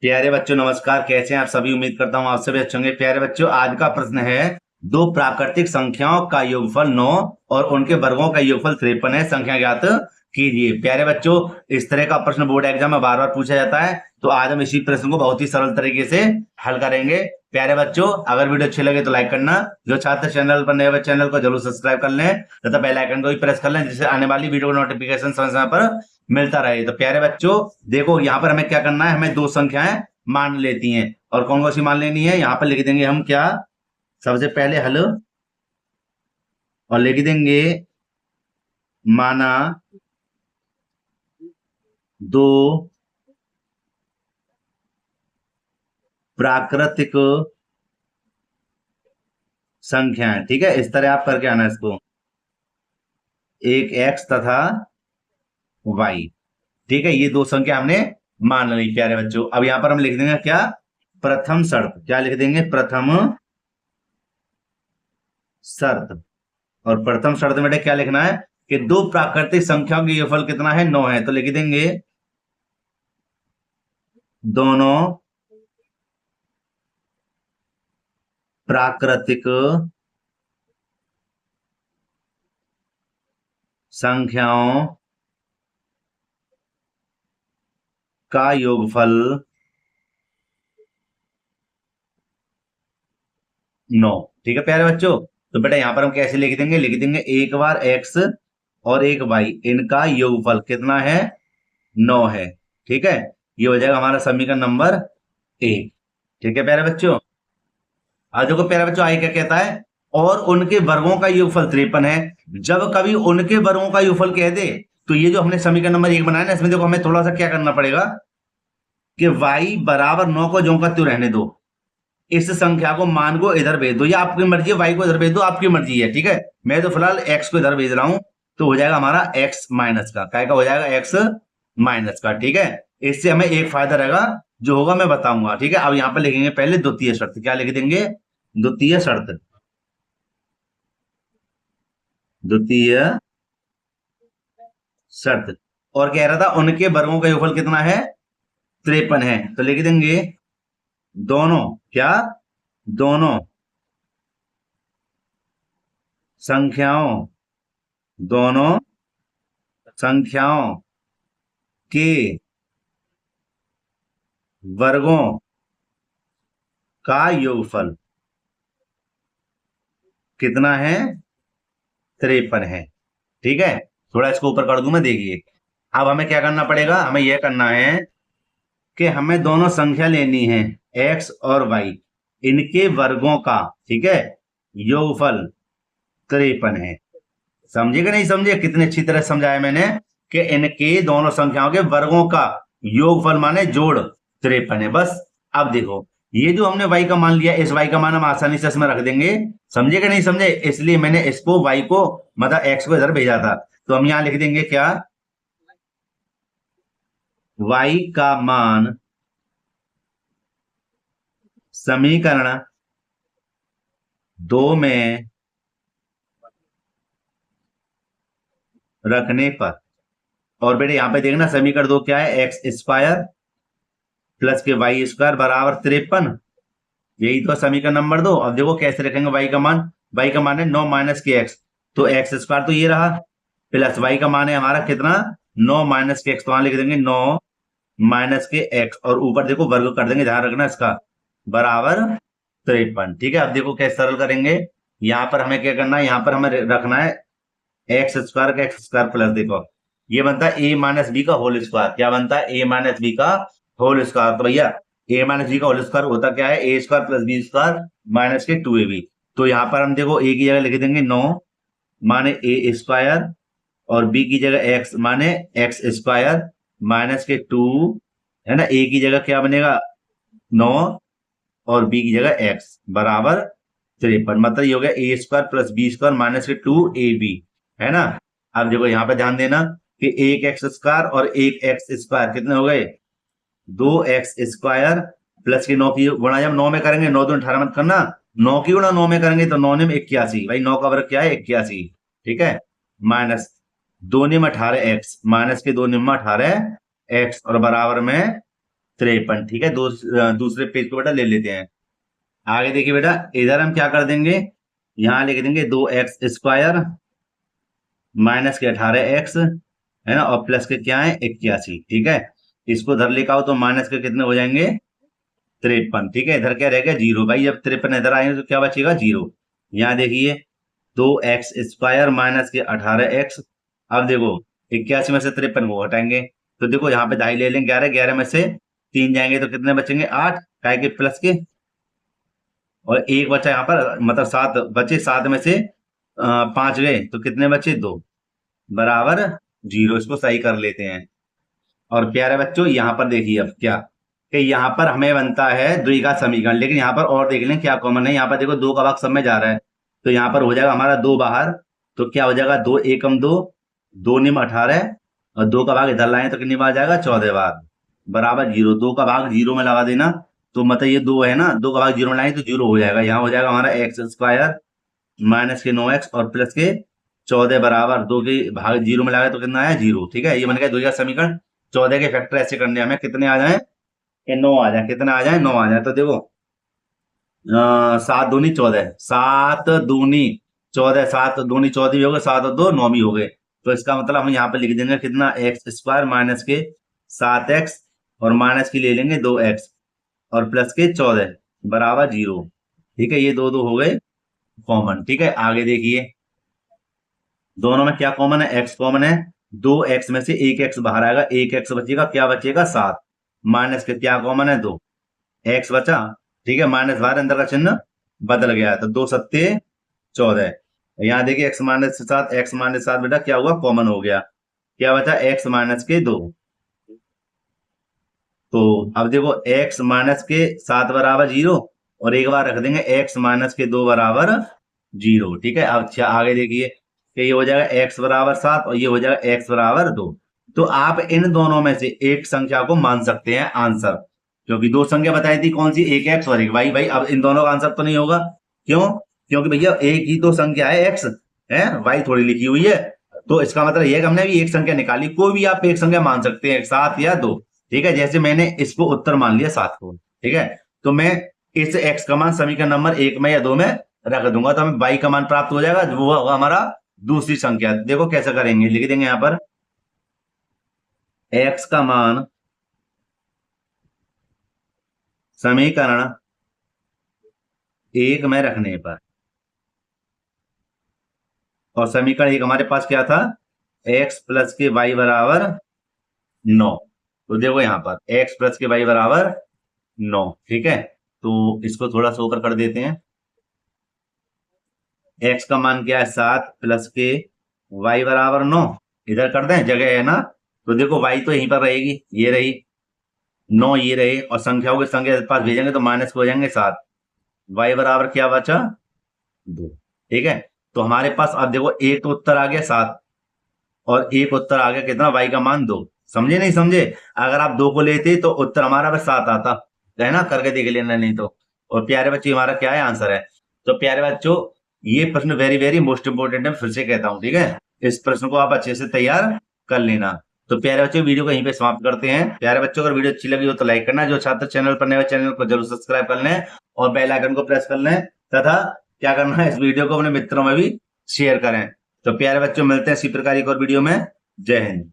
प्यारे बच्चों नमस्कार। कैसे हैं आप सभी? उम्मीद करता हूँ आप सभी अच्छे होंगे। प्यारे बच्चों, आज का प्रश्न है दो प्राकृतिक संख्याओं का योगफल 9 और उनके वर्गों का योगफल 53 है, संख्या ज्ञात कीजिए। प्यारे बच्चों, इस तरह का प्रश्न बोर्ड एग्जाम में बार बार पूछा जाता है, तो आज हम इसी प्रश्न को बहुत ही सरल तरीके से हल करेंगे। प्यारे बच्चों, अगर वीडियो अच्छी लगे तो लाइक करना, जो छात्र चैनल पर नए हुए चैनल को जरूर सब्सक्राइब कर लें तथा बेल आइकन को भी प्रेस कर लें, जिससे आने वाली वीडियो का नोटिफिकेशन समय समय पर मिलता रहे। तो प्यारे बच्चों देखो, यहाँ पर हमें क्या करना है, हमें दो संख्याएं मान लेती हैं। और कौन कौन सी मान लेनी है, यहाँ पर लिख देंगे हम क्या, सबसे पहले हल, और लिख देंगे माना दो प्राकृतिक संख्याएं। ठीक है, इस तरह आप करके आना इसको, एक x तथा y। ठीक है, ये दो संख्या हमने मान ली। प्यारे बच्चों, अब यहां पर हम लिख देंगे क्या, प्रथम शर्त। क्या लिख देंगे, प्रथम शर्त। और प्रथम शर्त में क्या लिखना है कि दो प्राकृतिक संख्याओं की योगफल कितना है, 9 है। तो लिख देंगे दोनों प्राकृतिक संख्याओं का योगफल 9। ठीक है प्यारे बच्चों, तो बेटा यहां पर हम कैसे लिख देंगे, लिख देंगे एक बार x और एक y, इनका योगफल कितना है, 9 है। ठीक है, ये हो जाएगा हमारा समीकरण नंबर 1। ठीक है प्यारे बच्चों, आज देखो प्यारे बच्चों, आई क्या कहता है, और उनके वर्गों का योगफल 53 है। जब कभी उनके वर्गों का योगफल कह दे, तो ये जो हमने समीकरण नंबर 1 बनाया ना, इसमें देखो हमें थोड़ा सा क्या करना पड़ेगा कि y बराबर 9 को ज्यों का त्यों रहने दो, इस संख्या को मान को इधर भेज दो, या आपकी मर्जी है y को इधर भेज दो, आपकी मर्जी है। ठीक है, मैं तो फिलहाल x को इधर भेज रहा हूं, तो हो जाएगा हमारा x माइनस का, क्या का हो जाएगा, x माइनस का। ठीक है, इससे हमें एक फायदा रहेगा, जो होगा मैं बताऊंगा। ठीक है, अब यहां पर लिखेंगे पहले द्वितीय शर्त। क्या लिख देंगे, द्वितीय शर्त। द्वितीय शर्त, और कह रहा था उनके वर्गों का योगफल कितना है, 53 है। तो लिख देंगे दोनों, क्या, दोनों संख्याओं, दोनों संख्याओं के वर्गों का योगफल कितना है, 53 है। ठीक है, थोड़ा इसको ऊपर कर दूं मैं, देखिए। अब हमें क्या करना पड़ेगा, हमें यह करना है कि हमें दोनों संख्या लेनी है, x और y, इनके वर्गों का, ठीक है, योगफल 53 है। समझे कि नहीं समझे, कितनी अच्छी तरह समझाया मैंने कि इनके दोनों संख्याओं के वर्गों का योगफल माने जोड़ 53 है। बस अब देखो, ये जो हमने y का मान लिया, इस y का मान हम आसानी से इसमें रख देंगे। समझे कि नहीं समझे, इसलिए मैंने इसको y को मतलब x को इधर भेजा था। तो हम यहां लिख देंगे क्या, y का मान समीकरण 2 में रखने पर, और बेटे यहां पे देखना समीकरण 2 क्या है, एक्स स्क्वायर प्लस के वाई स्क्वायर बराबर 53, यही तो समीकरण नंबर 2। अब देखो कैसे रखेंगे y का मान, y का मान है 9 माइनस के x, तो एक्स स्क्वायर तो ये रहा, प्लस y का मान है हमारा कितना, 9 माइनस के x, तो वहां लिख देंगे 9 माइनस के x, और ऊपर देखो वर्ग कर देंगे, ध्यान रखना इसका, बराबर 53। ठीक है, अब देखो कैसे सरल करेंगे, यहां पर हमें क्या करना है, यहां पर हमें रखना है एक्स स्क्वायर का एक्स स्क्वायर प्लस, देखो ये बनता है a माइनस बी का होल स्क्वायर। क्या बनता है, a माइनस बी का होल स्क्वायर। तो भैया a माइनस बी का होल स्क्वायर होता क्या है, a square plus b square minus के 2ab। तो यहां पर हम देखो a की जगह लिख देंगे 9 माने a स्क्वायर, और b की जगह x माने x स्क्वायर माइनस के 2, है ना। a की जगह क्या बनेगा 9, और b की जगह x बराबर 53। मतलब ये हो गया a square plus b square minus के 2ab, है ना। अब देखो यहां पे ध्यान देना कि एक एक्स स्क्वायर और एक एक्स स्क्वायर कितने हो गए, 2x स्क्वायर प्लस के 9 की गुणा जब 9 में करेंगे, 9 2 18 मत करना, 9 की गुणा 9 में करेंगे तो 9 में 81, भाई 9 का वर्ग क्या है, 81। ठीक है, माइनस 2 में 18x, माइनस के 2 में 18x, और बराबर में 53। ठीक है, दूसरे पेज को बेटा ले लेते हैं। आगे देखिए बेटा, इधर हम क्या कर देंगे, यहाँ लिख देंगे 2x² माइनस के 18x है ना, और प्लस के क्या है 81। ठीक है, इसको इधर लेकर आओ तो माइनस के कितने हो जाएंगे 53। ठीक है, इधर क्या रहेगा 0। भाई जब 53 इधर आएंगे तो क्या बचेगा 0। यहाँ देखिए 2x² माइनस के 18x। अब देखो 81 में से 53 को हटाएंगे तो देखो यहाँ पे दाई ले लेंगे 11, 11 में से 3 जाएंगे तो कितने बचेंगे 8, काय के प्लस के, और एक बचा यहाँ पर, मतलब 7 बचे, 7 में से 5 गए तो कितने बचे 2 बराबर 0। इसको सही कर लेते हैं। और प्यारे बच्चों यहाँ पर देखिए अब क्या, कि यहाँ पर हमें बनता है द्विघात समीकरण, लेकिन यहाँ पर और देख लें क्या कॉमन है। यहाँ पर देखो 2 का भाग सब में जा रहा है तो यहाँ पर हो जाएगा हमारा 2 बाहर, तो क्या हो जाएगा 2 एकम 2, 2 निम 18, और 2 का भाग इधर लाए तो कितनी बार जाएगा 14 बार, बराबर 0। 2 का भाग 0 में लगा देना, तो मतलब ये 2 है ना, 2 का भाग 0 में लाए तो 0 हो जाएगा। यहाँ हो जाएगा हमारा x² माइनस के 9x और प्लस के 14 बराबर 2 के भाग 0 में लगाए तो कितना आया 0। ठीक है, ये बन गया द्विघात समीकरण। 14 के फैक्टर ऐसे करने हमें कितने आ जाए, 9 आ जाए, कितना आ जाए 9 आ जाए। तो देखो 7 दूनी 14, 7 दूनी 14, 7 दूनी 14 भी हो गए, 7 और 2 9 भी हो गए। तो इसका मतलब हम यहाँ पे लिख देंगे कितना x² माइनस के 7x और माइनस की ले लेंगे 2x और प्लस के 14 बराबर 0। ठीक है, ये 2 2 हो गए कॉमन। ठीक है, आगे देखिए दोनों में क्या कॉमन है, x कॉमन है, 2x में से 1x बाहर आएगा, 1x बचेगा, क्या बचेगा 7, माइनस के क्या कॉमन है 2, x बचा। ठीक है, माइनस बाहर, अंदर का चिन्ह बदल गया तो 2 सत्ते 14। यहाँ देखिए x माइनस 7, x माइनस 7 बेटा क्या हुआ कॉमन हो गया, क्या बचा x माइनस के 2। तो अब देखो x माइनस के 7 बराबर 0 और एक बार रख देंगे x माइनस के 2 बराबर 0। ठीक है, अब आगे देखिए कि ये हो जाएगा x बराबर 7 और ये हो जाएगा x बराबर 2। तो आप इन दोनों में से एक संख्या को मान सकते हैं आंसर, क्योंकि 2 संख्या बताई थी कौन सी, एक x और एक y। भाई अब इन दोनों का आंसर तो नहीं होगा, क्यों, क्योंकि भैया एक ही तो संख्या है x है, y थोड़ी लिखी हुई है। तो इसका मतलब यह है कि हमने भी एक संख्या निकाली, कोई भी आप एक संख्या मान सकते हैं 7 या 2। ठीक है, जैसे मैंने इसको उत्तर मान लिया 7 को। ठीक है, तो मैं इस x का मान समीकरण नंबर 1 में या 2 में रख दूंगा तो हमें y का मान प्राप्त हो जाएगा, वो होगा हमारा दूसरी संख्या। देखो कैसे करेंगे, लिख देंगे यहां पर x का मान समीकरण 1 में रखने पर, और समीकरण 1 हमारे पास क्या था, x प्लस के y बराबर 9। तो देखो यहां पर x प्लस के y बराबर 9। ठीक है, तो इसको थोड़ा सा ऊपर कर देते हैं। x का मान क्या है 7 प्लस के y बराबर 9, इधर कर दें, जगह है ना, तो देखो y तो यहीं पर रहेगी, ये रही 9, ये रहे, और संख्याओं की संख्या पास भेजेंगे तो माइनस हो जाएंगे 7, y बराबर क्या बचा 2। ठीक है, तो हमारे पास अब देखो एक तो उत्तर आ गया 7 और एक उत्तर आ गया कितना, y का मान 2। समझे नहीं समझे, अगर आप 2 को लेते तो उत्तर हमारा बस 7 आता है ना, करके देख लेना नहीं तो। और प्यारे बच्चे हमारा क्या है आंसर है। तो प्यारे बच्चों ये प्रश्न वेरी वेरी मोस्ट इंपोर्टेंट है, फिर से कहता हूं। ठीक है, इस प्रश्न को आप अच्छे से तैयार कर लेना। तो प्यारे बच्चों वीडियो को यहीं पे समाप्त करते हैं। प्यारे बच्चों अगर वीडियो अच्छी लगी हो तो लाइक करना, जो छात्र चैनल पर नए हो चैनल को जरूर सब्सक्राइब कर लें और बेल आइकन को प्रेस कर लें, तथा क्या करना है इस वीडियो को अपने मित्रों में भी शेयर करें। तो प्यारे बच्चों मिलते हैं इसी प्रकार एक और वीडियो में। जय हिंद।